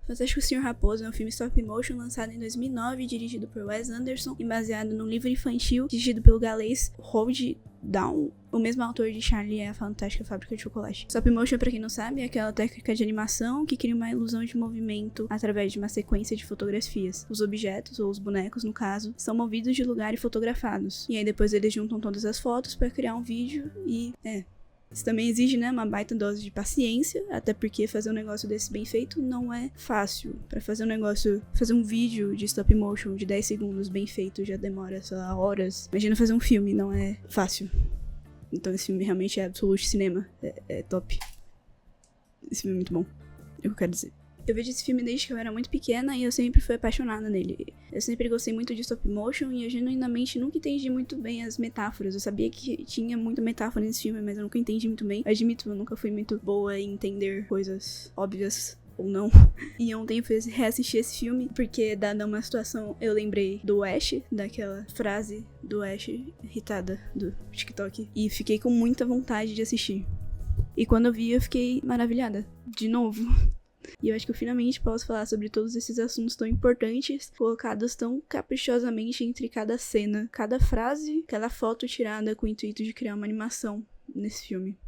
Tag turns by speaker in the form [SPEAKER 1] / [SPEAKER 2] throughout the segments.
[SPEAKER 1] Fantástico Sr. Raposo é um filme stop motion lançado em 2009, dirigido por Wes Anderson e baseado num livro infantil dirigido pelo galês Roald Dahl, o mesmo autor de Charlie e a Fantástica Fábrica de Chocolate. Stop motion, pra quem não sabe, é aquela técnica de animação que cria uma ilusão de movimento através de uma sequência de fotografias. Os objetos, ou os bonecos no caso, são movidos de lugar e fotografados. E aí depois eles juntam todas as fotos pra criar um vídeo e... Isso também exige, né, uma baita dose de paciência, até porque fazer um negócio desse bem feito não é fácil. Pra fazer um vídeo de stop motion de 10 segundos bem feito já demora, sei lá, horas. Imagina fazer um filme, não é fácil. Então esse filme realmente é absolute cinema, é top. Esse filme é muito bom, é o que eu quero dizer. Eu vejo esse filme desde que eu era muito pequena e eu sempre fui apaixonada nele. Eu sempre gostei muito de stop motion e eu genuinamente nunca entendi muito bem as metáforas. Eu sabia que tinha muita metáfora nesse filme, mas eu nunca entendi muito bem. Eu admito, eu nunca fui muito boa em entender coisas óbvias ou não. E ontem eu fui reassistir esse filme porque, dada uma situação, eu lembrei do Ash, daquela frase do Ash irritada do TikTok. E fiquei com muita vontade de assistir. E quando eu vi, eu fiquei maravilhada. De novo. E eu acho que eu finalmente posso falar sobre todos esses assuntos tão importantes, colocados tão caprichosamente entre cada cena, cada frase, cada foto tirada com o intuito de criar uma animação nesse filme.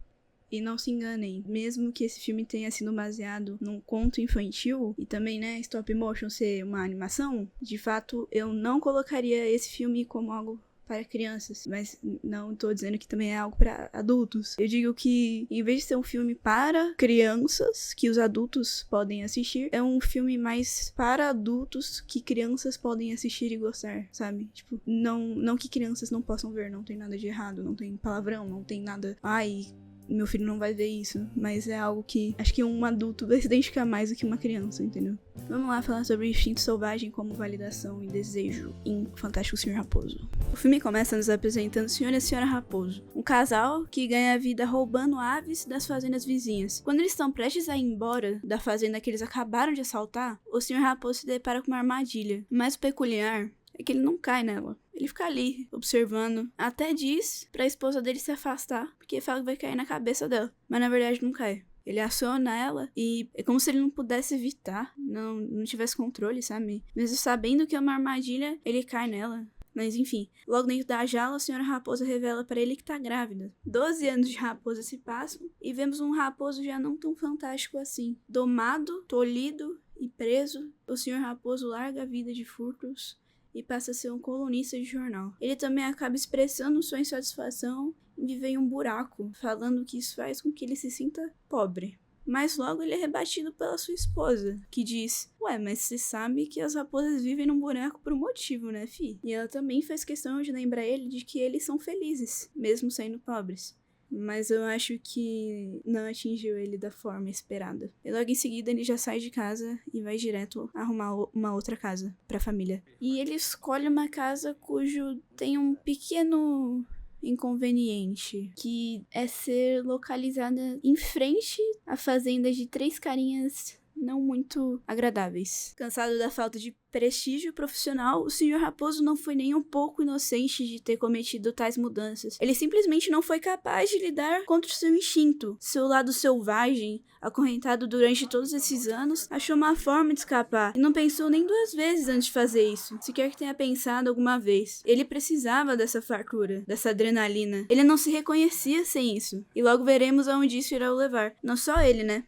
[SPEAKER 1] E não se enganem, mesmo que esse filme tenha sido baseado num conto infantil, e também, né, stop motion ser uma animação, de fato, eu não colocaria esse filme como algo para crianças, mas não tô dizendo que também é algo para adultos. Eu digo que, em vez de ser um filme para crianças, que os adultos podem assistir, é um filme mais para adultos que crianças podem assistir e gostar, sabe? Tipo, não que crianças não possam ver, não tem nada de errado, não tem palavrão, não tem nada... Ai, meu filho não vai ver isso, mas é algo que acho que um adulto vai se identificar mais do que uma criança, entendeu? Vamos lá falar sobre o instinto selvagem como validação e desejo em Fantástico Sr. Raposo. O filme começa nos apresentando o Sr. e a Sra. Raposo, um casal que ganha a vida roubando aves das fazendas vizinhas. Quando eles estão prestes a ir embora da fazenda que eles acabaram de assaltar, o Sr. Raposo se depara com uma armadilha. O mais peculiar é que ele não cai nela. Ele fica ali, observando. Até diz pra esposa dele se afastar, porque fala que vai cair na cabeça dela. Mas na verdade não cai. Ele aciona ela e é como se ele não pudesse evitar, não tivesse controle, sabe? Mesmo sabendo que é uma armadilha, ele cai nela. Mas enfim, logo dentro da jaula, a senhora raposa revela pra ele que tá grávida. 12 anos de raposa se passam e vemos um raposo já não tão fantástico assim. Domado, tolhido e preso, o senhor raposo larga a vida de furtos e passa a ser um colunista de jornal. Ele também acaba expressando sua insatisfação em viver em um buraco, falando que isso faz com que ele se sinta pobre. Mas logo ele é rebatido pela sua esposa, que diz: ué, mas você sabe que as raposas vivem num buraco por um motivo, né, fi? E ela também faz questão de lembrar ele de que eles são felizes, mesmo sendo pobres. Mas eu acho que não atingiu ele da forma esperada. E logo em seguida ele já sai de casa e vai direto arrumar uma outra casa pra família. E ele escolhe uma casa cujo tem um pequeno inconveniente, que é ser localizada em frente à fazenda de 3 carinhas não muito agradáveis. Cansado da falta de prestígio profissional, o Sr. Raposo não foi nem um pouco inocente de ter cometido tais mudanças. Ele simplesmente não foi capaz de lidar contra o seu instinto. Seu lado selvagem, acorrentado durante todos esses anos, achou uma forma de escapar e não pensou nem 2 vezes antes de fazer isso. Sequer que tenha pensado alguma vez. Ele precisava dessa fartura, dessa adrenalina. Ele não se reconhecia sem isso. E logo veremos aonde isso irá o levar. Não só ele, né?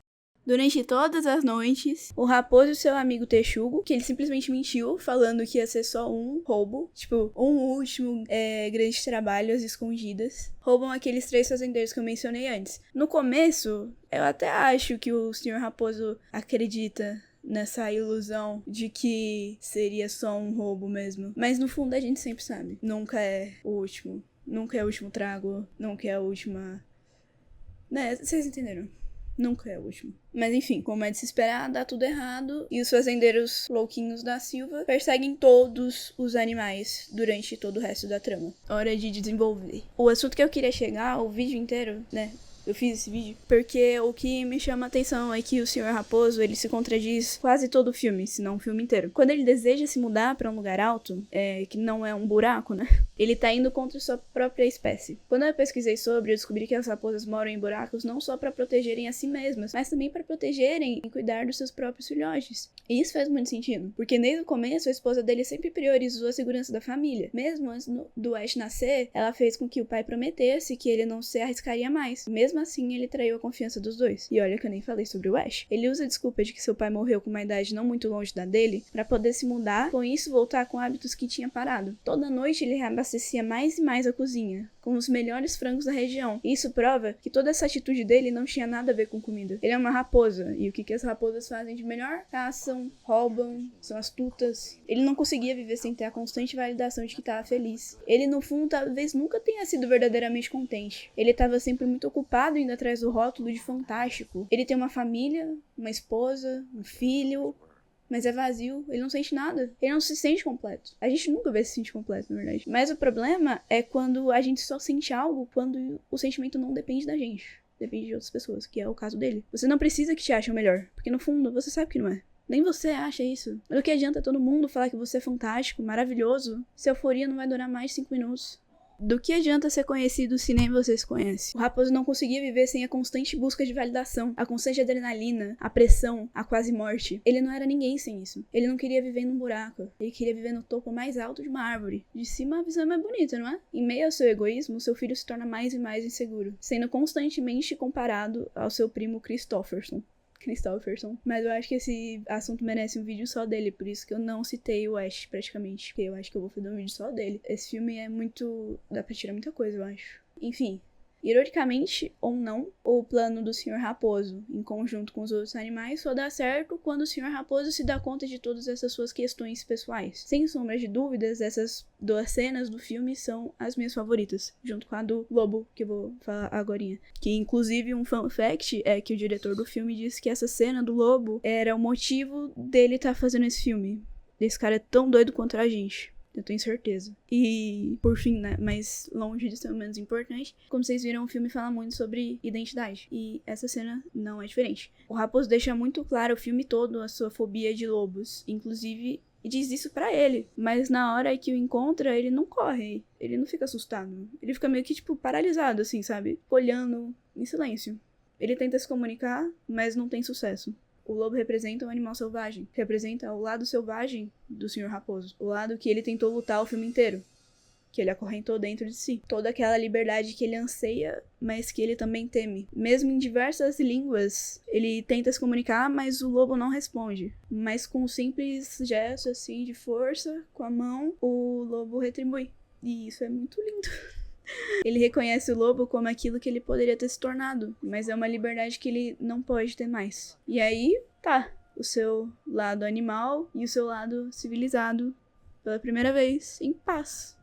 [SPEAKER 1] Durante todas as noites, o Raposo e o seu amigo Texugo, que ele simplesmente mentiu, falando que ia ser só um roubo, tipo, um último grande trabalho às escondidas, roubam aqueles 3 fazendeiros que eu mencionei antes. No começo, eu até acho que o Sr. Raposo acredita nessa ilusão de que seria só um roubo mesmo. Mas no fundo a gente sempre sabe. Nunca é o último. Nunca é o último trago. Nunca é a última... Né, vocês entenderam? Nunca é o último. Mas enfim, como é de se esperar, dá tudo errado e os fazendeiros louquinhos da Silva perseguem todos os animais durante todo o resto da trama. Hora de desenvolver. O assunto que eu queria chegar, o vídeo inteiro, né? eu fiz esse vídeo porque o que me chama a atenção é que o Sr. Raposo, ele se contradiz quase todo o filme, se não o filme inteiro. Quando ele deseja se mudar pra um lugar alto, que não é um buraco, né? Ele tá indo contra sua própria espécie. Quando eu pesquisei sobre, eu descobri que as raposas moram em buracos não só pra protegerem a si mesmas, mas também pra protegerem e cuidar dos seus próprios filhotes. E isso faz muito sentido, porque desde o começo a esposa dele sempre priorizou a segurança da família. Mesmo antes do Ash nascer, ela fez com que o pai prometesse que ele não se arriscaria mais. Mesmo assim, ele traiu a confiança dos dois. E olha que eu nem falei sobre o Ash. Ele usa a desculpa de que seu pai morreu com uma idade não muito longe da dele pra poder se mudar, com isso voltar com hábitos que tinha parado. Toda noite ele reabastecia mais e mais a cozinha, com os melhores frangos da região. E isso prova que toda essa atitude dele não tinha nada a ver com comida. Ele é uma raposa, e o que as raposas fazem de melhor? Caçam, roubam, são astutas. Ele não conseguia viver sem ter a constante validação de que estava feliz. Ele, no fundo, talvez nunca tenha sido verdadeiramente contente. Ele estava sempre muito ocupado indo atrás do rótulo de fantástico. Ele tem uma família, uma esposa, um filho, mas é vazio, ele não sente nada. Ele não se sente completo. A gente nunca vai se sentir completo, na verdade. Mas o problema é quando a gente só sente algo quando o sentimento não depende da gente. Depende de outras pessoas, que é o caso dele. Você não precisa que te achem o melhor, porque no fundo você sabe que não é. Nem você acha isso. Mas o que adianta todo mundo falar que você é fantástico, maravilhoso, se a euforia não vai durar mais de 5 minutos? Do que adianta ser conhecido se nem você se conhece? O Raposo não conseguia viver sem a constante busca de validação, a constante adrenalina, a pressão, a quase morte. Ele não era ninguém sem isso. Ele não queria viver num buraco. Ele queria viver no topo mais alto de uma árvore. De cima a visão é mais bonita, não é? Em meio ao seu egoísmo, seu filho se torna mais e mais inseguro, sendo constantemente comparado ao seu primo Christopherson. Mas eu acho que esse assunto merece um vídeo só dele, por isso que eu não citei o Ash praticamente, porque eu acho que eu vou fazer um vídeo só dele. Esse filme é muito... dá pra tirar muita coisa, eu acho. Enfim, ironicamente, ou não, o plano do Sr. Raposo, em conjunto com os outros animais, só dá certo quando o Sr. Raposo se dá conta de todas essas suas questões pessoais. Sem sombra de dúvidas, essas 2 cenas do filme são as minhas favoritas, junto com a do lobo, que eu vou falar agorinha. Que, inclusive, um fun fact é que o diretor do filme disse que essa cena do lobo era o motivo dele estar fazendo esse filme. Esse cara é tão doido quanto a gente. Eu tenho certeza. E, por fim, né, mas longe de ser o menos importante, como vocês viram, o filme fala muito sobre identidade. E essa cena não é diferente. O Raposo deixa muito claro o filme todo a sua fobia de lobos. Inclusive, diz isso pra ele. Mas na hora que o encontra, ele não corre. Ele não fica assustado. Ele fica meio que, tipo, paralisado, assim, sabe? Olhando em silêncio. Ele tenta se comunicar, mas não tem sucesso. O lobo representa um animal selvagem. Representa o lado selvagem do Sr. Raposo. O lado que ele tentou lutar o filme inteiro. Que ele acorrentou dentro de si. Toda aquela liberdade que ele anseia, mas que ele também teme. Mesmo em diversas línguas, ele tenta se comunicar, mas o lobo não responde. Mas com um simples gesto, assim, de força, com a mão, o lobo retribui. E isso é muito lindo. Ele reconhece o lobo como aquilo que ele poderia ter se tornado, mas é uma liberdade que ele não pode ter mais. E aí, tá, o seu lado animal e o seu lado civilizado, pela primeira vez, em paz.